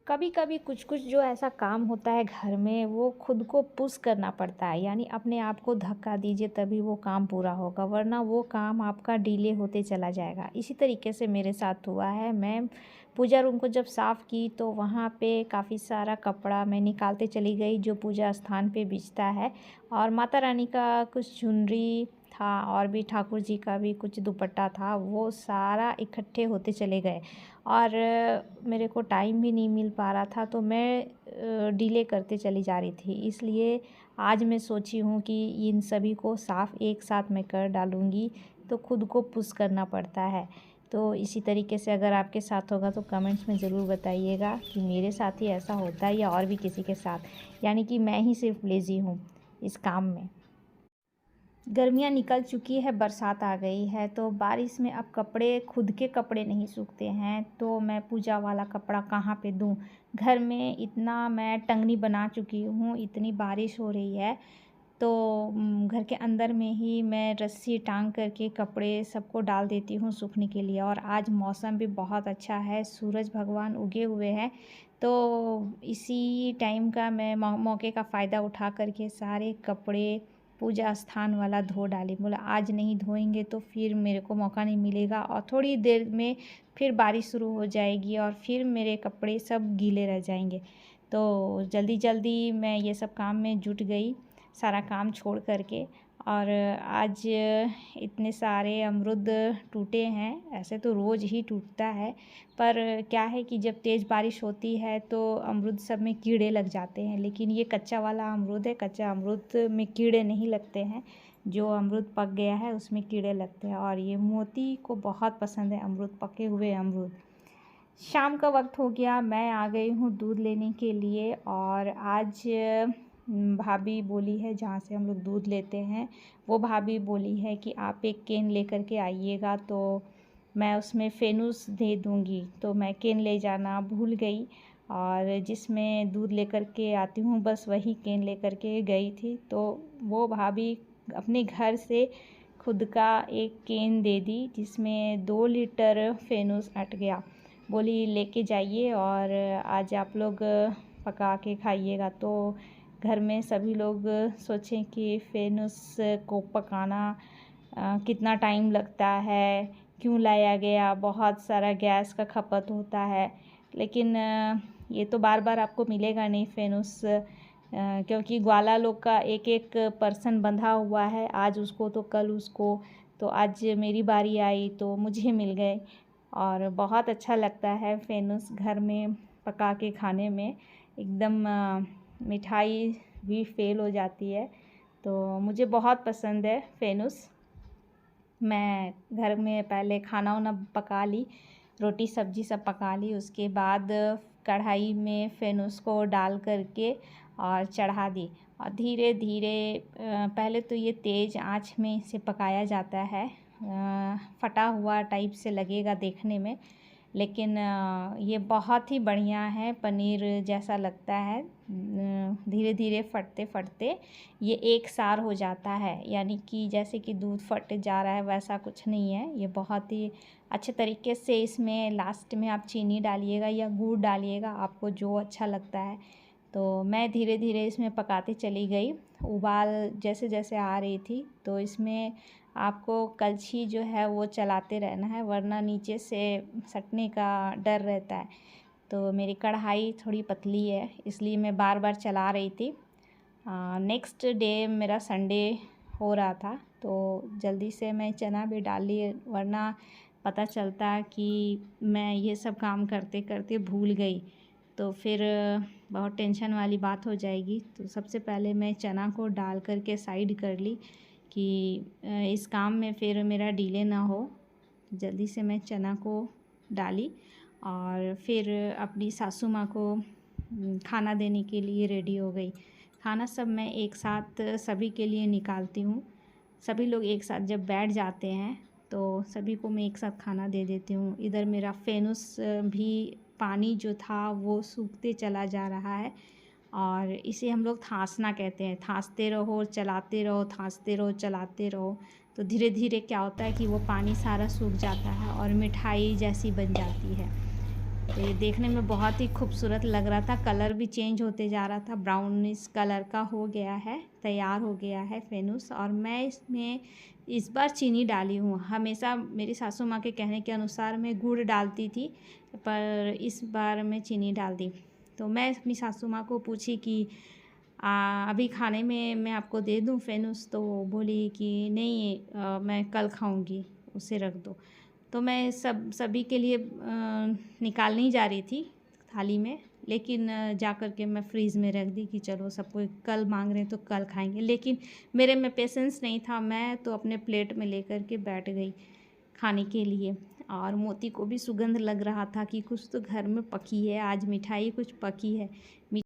कभी कभी कुछ कुछ जो ऐसा काम होता है घर में वो खुद को पुश करना पड़ता है, यानी अपने आप को धक्का दीजिए तभी वो काम पूरा होगा, वरना वो काम आपका डिले होते चला जाएगा। इसी तरीके से मेरे साथ हुआ है। मैं पूजा रूम को जब साफ़ की तो वहाँ पे काफ़ी सारा कपड़ा मैं निकालते चली गई जो पूजा स्थान पे बिछता है, और माता रानी का कुछ चुनरी था और भी ठाकुर जी का भी कुछ दुपट्टा था, वो सारा इकट्ठे होते चले गए। और मेरे को टाइम भी नहीं मिल पा रहा था, तो मैं डिले करते चली जा रही थी। इसलिए आज मैं सोची हूँ कि इन सभी को साफ़ एक साथ मैं कर डालूँगी, तो खुद को पुश करना पड़ता है। तो इसी तरीके से अगर आपके साथ होगा तो कमेंट्स में ज़रूर बताइएगा कि मेरे साथ ही ऐसा होता है या और भी किसी के साथ, यानी कि मैं ही सिर्फ लेज़ी हूँ इस काम में। गर्मियाँ निकल चुकी है, बरसात आ गई है, तो बारिश में अब कपड़े खुद के कपड़े नहीं सूखते हैं, तो मैं पूजा वाला कपड़ा कहाँ पे दूँ। घर में इतना मैं टंगनी बना चुकी हूँ, इतनी बारिश हो रही है, तो घर के अंदर में ही मैं रस्सी टांग करके कपड़े सबको डाल देती हूँ सूखने के लिए। और आज मौसम भी बहुत अच्छा है, सूरज भगवान उगे हुए हैं, तो इसी टाइम का मैं मौके का फ़ायदा उठा करके सारे कपड़े पूजा स्थान वाला धो डाली। बोला आज नहीं धोएंगे तो फिर मेरे को मौका नहीं मिलेगा, और थोड़ी देर में फिर बारिश शुरू हो जाएगी और फिर मेरे कपड़े सब गीले रह जाएंगे। तो जल्दी जल्दी मैं ये सब काम में जुट गई, सारा काम छोड़ करके। और आज इतने सारे अमरूद टूटे हैं, ऐसे तो रोज़ ही टूटता है, पर क्या है कि जब तेज़ बारिश होती है तो अमरूद सब में कीड़े लग जाते हैं। लेकिन ये कच्चा वाला अमरूद है, कच्चा अमरूद में कीड़े नहीं लगते हैं, जो अमरूद पक गया है उसमें कीड़े लगते हैं। और ये मोती को बहुत पसंद है अमरूद, पके हुए अमरूद। शाम का वक्त हो गया, मैं आ गई हूँ दूध लेने के लिए। और आज भाभी बोली है, जहाँ से हम लोग दूध लेते हैं, वो भाभी बोली है कि आप एक केन लेकर के आइएगा, तो मैं उसमें फेनूस दे दूँगी। तो मैं केन ले जाना भूल गई, और जिसमें दूध लेकर के आती हूँ बस वही केन लेकर के गई थी। तो वो भाभी अपने घर से खुद का एक केन दे दी, जिसमें 2 लीटर फेनूस अट गया। बोली लेके जाइए और आज आप लोग पका के खाइएगा। तो घर में सभी लोग सोचें कि फेनूस को पकाना कितना टाइम लगता है, क्यों लाया गया, बहुत सारा गैस का खपत होता है। लेकिन ये तो बार बार आपको मिलेगा नहीं फेनूस, क्योंकि ग्वाला लोग का एक एक पर्सन बंधा हुआ है, आज उसको तो कल उसको, तो आज मेरी बारी आई तो मुझे मिल गए। और बहुत अच्छा लगता है फेनूस घर में पका के खाने में, एकदम मिठाई भी फेल हो जाती है। तो मुझे बहुत पसंद है फेनूस। मैं घर में पहले खाना वाना पका ली, रोटी सब्जी सब पका ली, उसके बाद कढ़ाई में फेनूस को डाल करके और चढ़ा दी। और धीरे धीरे पहले तो ये तेज़ आंच में इसे पकाया जाता है, फटा हुआ टाइप से लगेगा देखने में, लेकिन ये बहुत ही बढ़िया है, पनीर जैसा लगता है। धीरे धीरे फटते फटते ये एक सार हो जाता है, यानी कि जैसे कि दूध फट जा रहा है वैसा कुछ नहीं है, ये बहुत ही अच्छे तरीके से। इसमें लास्ट में आप चीनी डालिएगा या गुड़ डालिएगा, आपको जो अच्छा लगता है। तो मैं धीरे धीरे इसमें पकाते चली गई, उबाल जैसे जैसे आ रही थी, तो इसमें आपको कलछी जो है वो चलाते रहना है, वरना नीचे से सटने का डर रहता है। तो मेरी कढ़ाई थोड़ी पतली है, इसलिए मैं बार बार चला रही थी। नेक्स्ट डे मेरा संडे हो रहा था, तो जल्दी से मैं चना भी डाल ली, वरना पता चलता कि मैं ये सब काम करते करते भूल गई तो फिर बहुत टेंशन वाली बात हो जाएगी। तो सबसे पहले मैं चना को डाल करके साइड कर ली कि इस काम में फिर मेरा डिले ना हो। जल्दी से मैं चना को डाली और फिर अपनी सासू माँ को खाना देने के लिए रेडी हो गई। खाना सब मैं एक साथ सभी के लिए निकालती हूँ, सभी लोग एक साथ जब बैठ जाते हैं तो सभी को मैं एक साथ खाना दे देती हूँ। इधर मेरा फेनूस भी पानी जो था वो सूखते चला जा रहा है, और इसे हम लोग थांसना कहते हैं, थांसते रहो चलाते रहो, थांसते रहो चलाते रहो। तो धीरे धीरे क्या होता है कि वो पानी सारा सूख जाता है और मिठाई जैसी बन जाती है। तो ये देखने में बहुत ही खूबसूरत लग रहा था, कलर भी चेंज होते जा रहा था, ब्राउनिश कलर का हो गया है, तैयार हो गया है फेनूस। और मैं इसमें इस बार चीनी डाली हूँ। हमेशा मेरी सासू माँ के कहने के अनुसार मैं गुड़ डालती थी, पर इस बार मैं चीनी डाल दी। तो मैं अपनी सासू माँ को पूछी कि अभी खाने में मैं आपको दे दूँ फेनूस, तो बोली कि नहीं, मैं कल खाऊंगी, उसे रख दो। तो मैं सभी के लिए निकालने ही जा रही थी थाली में, लेकिन जा कर के मैं फ्रीज़ में रख दी कि चलो सब कोई कल मांग रहे हैं तो कल खाएंगे। लेकिन मेरे में पेशेंस नहीं था, मैं तो अपने प्लेट में लेकर के बैठ गई खाने के लिए। और मोती को भी सुगंध लग रहा था कि कुछ तो घर में पकी है, आज मिठाई कुछ पकी है।